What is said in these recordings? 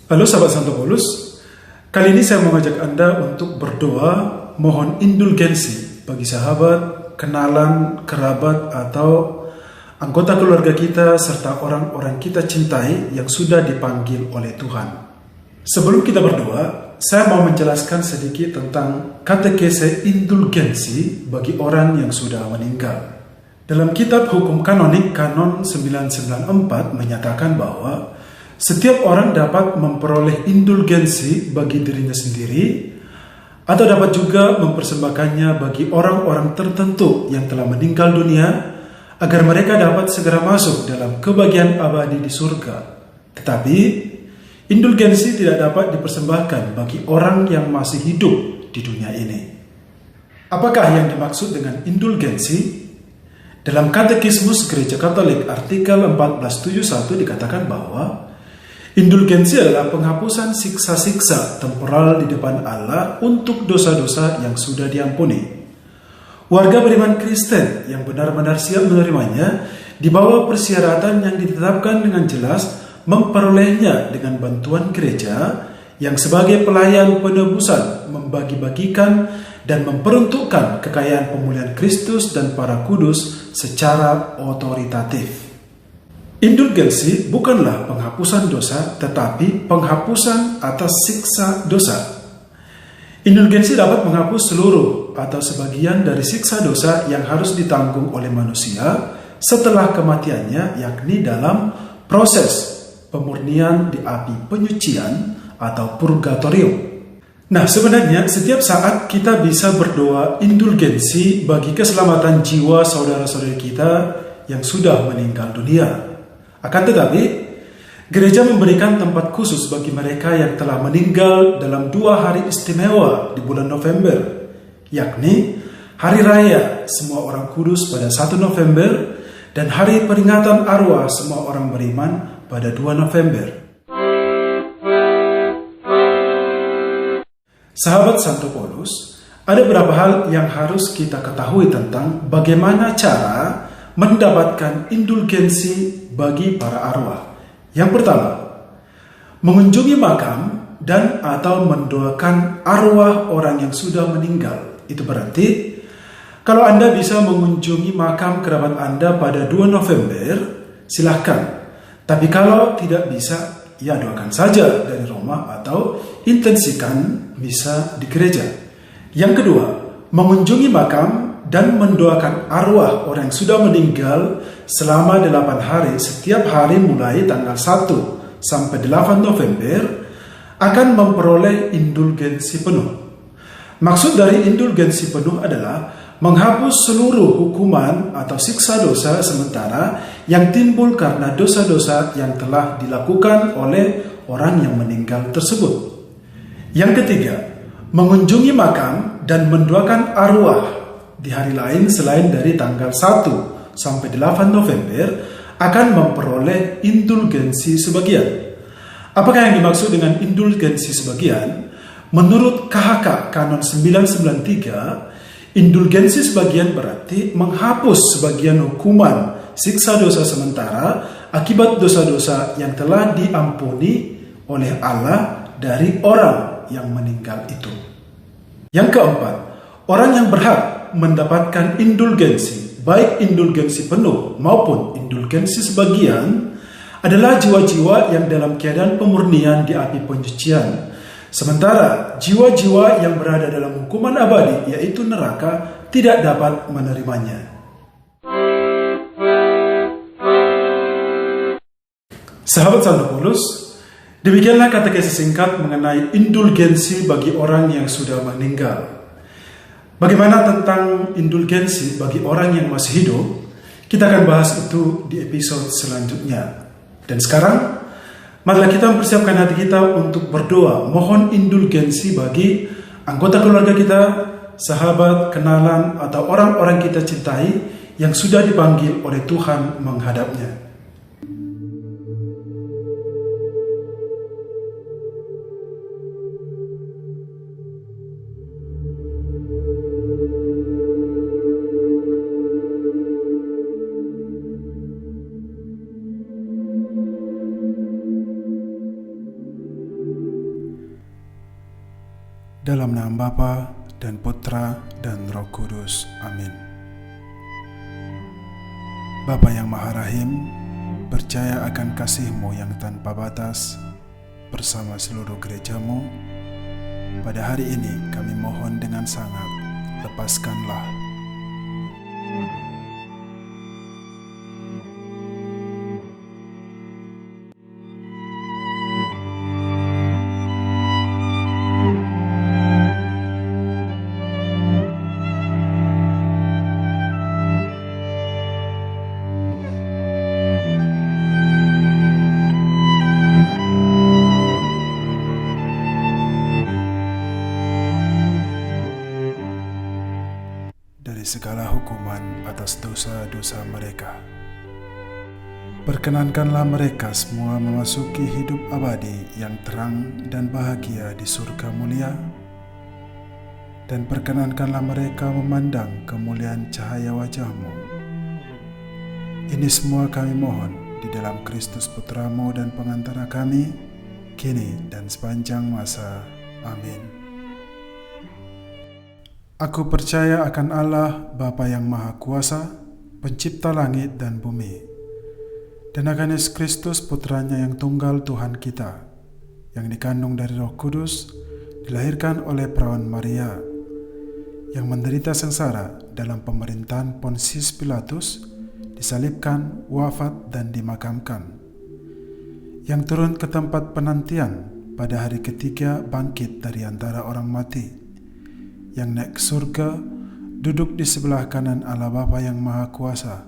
Halo sahabat Santo Paulus, kali ini saya mengajak Anda untuk berdoa mohon indulgensi bagi sahabat, kenalan, kerabat, atau anggota keluarga kita serta orang-orang kita cintai yang sudah dipanggil oleh Tuhan. Sebelum kita berdoa, saya mau menjelaskan sedikit tentang katekese indulgensi bagi orang yang sudah meninggal. Dalam kitab hukum kanonik Kanon 994 menyatakan bahwa setiap orang dapat memperoleh indulgensi bagi dirinya sendiri atau dapat juga mempersembahkannya bagi orang-orang tertentu yang telah meninggal dunia agar mereka dapat segera masuk dalam kebahagiaan abadi di surga. Tetapi indulgensi tidak dapat dipersembahkan bagi orang yang masih hidup di dunia ini. Apakah yang dimaksud dengan indulgensi? Dalam Katekismus Gereja Katolik artikel 1471 dikatakan bahwa indulgensi adalah penghapusan siksa-siksa temporal di depan Allah untuk dosa-dosa yang sudah diampuni. Warga beriman Kristen yang benar-benar siap menerimanya di bawah persyaratan yang ditetapkan dengan jelas memperolehnya dengan bantuan gereja yang sebagai pelayan penebusan membagi-bagikan dan memperuntukkan kekayaan pemulihan Kristus dan para kudus secara otoritatif. Indulgensi bukanlah penghapusan dosa, tetapi penghapusan atas siksa dosa. Indulgensi dapat menghapus seluruh atau sebagian dari siksa dosa yang harus ditanggung oleh manusia setelah kematiannya, yakni dalam proses pemurnian di api penyucian atau purgatorium. Nah, sebenarnya setiap saat kita bisa berdoa indulgensi bagi keselamatan jiwa saudara-saudari kita yang sudah meninggal dunia. Akan tetapi, gereja memberikan tempat khusus bagi mereka yang telah meninggal dalam 2 hari istimewa di bulan November, yakni Hari Raya Semua Orang Kudus pada 1 November dan Hari Peringatan Arwah Semua Orang Beriman pada 2 November. Sahabat Santo Paulus, ada beberapa hal yang harus kita ketahui tentang bagaimana cara mendapatkan indulgensi bagi para arwah. Yang pertama, mengunjungi makam dan atau mendoakan arwah orang yang sudah meninggal. Itu berarti kalau Anda bisa mengunjungi makam kerabat Anda pada 2 November, silahkan. Tapi kalau tidak bisa, ya doakan saja dari rumah atau intensikan misa di gereja. Yang kedua, mengunjungi makam dan mendoakan arwah orang yang sudah meninggal selama 8 hari setiap hari mulai tanggal 1 sampai 8 November akan memperoleh indulgensi penuh. Maksud dari indulgensi penuh adalah menghapus seluruh hukuman atau siksa dosa sementara yang timbul karena dosa-dosa yang telah dilakukan oleh orang yang meninggal tersebut. Yang ketiga, mengunjungi makam dan mendoakan arwah di hari lain selain dari tanggal 1 sampai 8 November akan memperoleh indulgensi sebagian. Apakah yang dimaksud dengan indulgensi sebagian? Menurut KHK Kanon 993, indulgensi sebagian berarti menghapus sebagian hukuman siksa dosa sementara akibat dosa-dosa yang telah diampuni oleh Allah dari orang yang meninggal itu. Yang keempat, orang yang berhak mendapatkan indulgensi, baik indulgensi penuh maupun indulgensi sebagian, adalah jiwa-jiwa yang dalam keadaan pemurnian di api penyucian. Sementara jiwa-jiwa yang berada dalam hukuman abadi, yaitu neraka, tidak dapat menerimanya. Sahabat Santo Paulus, demikianlah katekesi singkat mengenai indulgensi bagi orang yang sudah meninggal. Bagaimana tentang indulgensi bagi orang yang masih hidup? Kita akan bahas itu di episode selanjutnya. Dan sekarang, marilah kita mempersiapkan hati kita untuk berdoa, mohon indulgensi bagi anggota keluarga kita, sahabat, kenalan, atau orang-orang kita cintai yang sudah dipanggil oleh Tuhan menghadapnya. Dalam nama Bapa dan Putra dan Roh Kudus. Amin. Bapa yang Maha Rahim, percaya akan kasih-Mu yang tanpa batas bersama seluruh gereja-Mu. Pada hari ini kami mohon dengan sangat, lepaskanlah dari segala hukuman atas dosa-dosa mereka. Perkenankanlah mereka semua memasuki hidup abadi yang terang dan bahagia di surga mulia, dan perkenankanlah mereka memandang kemuliaan cahaya wajah-Mu. Ini semua kami mohon di dalam Kristus Putra-Mu dan pengantara kami, kini dan sepanjang masa. Amin. Aku percaya akan Allah, Bapa yang Maha Kuasa, Pencipta langit dan bumi, dan akan Yesus Kristus, Putranya yang tunggal Tuhan kita, yang dikandung dari Roh Kudus, dilahirkan oleh perawan Maria, yang menderita sengsara dalam pemerintahan Pontius Pilatus, disalibkan, wafat, dan dimakamkan, yang turun ke tempat penantian, pada hari ketiga bangkit dari antara orang mati, yang naik ke surga, duduk di sebelah kanan Allah Bapa yang Maha Kuasa.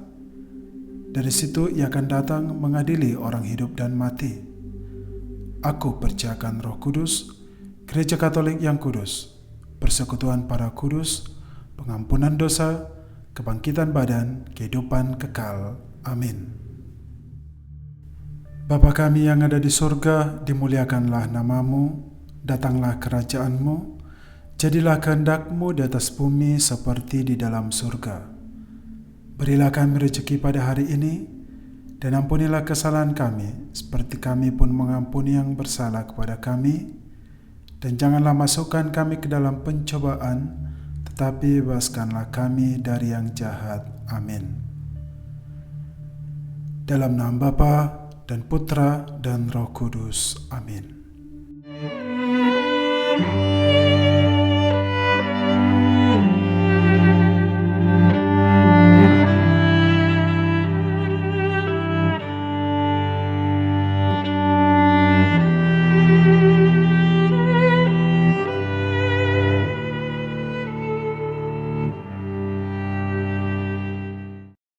Dari situ Ia akan datang mengadili orang hidup dan mati. Aku percayakan Roh Kudus, Gereja Katolik yang kudus, persekutuan para kudus, pengampunan dosa, kebangkitan badan, kehidupan kekal. Amin. Bapa kami yang ada di surga, dimuliakanlah nama-Mu, datanglah kerajaan-Mu, jadilah kehendak-Mu di atas bumi seperti di dalam surga. Berilah kami rezeki pada hari ini, dan ampunilah kesalahan kami, seperti kami pun mengampuni yang bersalah kepada kami. Dan janganlah masukkan kami ke dalam pencobaan, tetapi bebaskanlah kami dari yang jahat. Amin. Dalam nama Bapa dan Putra dan Roh Kudus. Amin.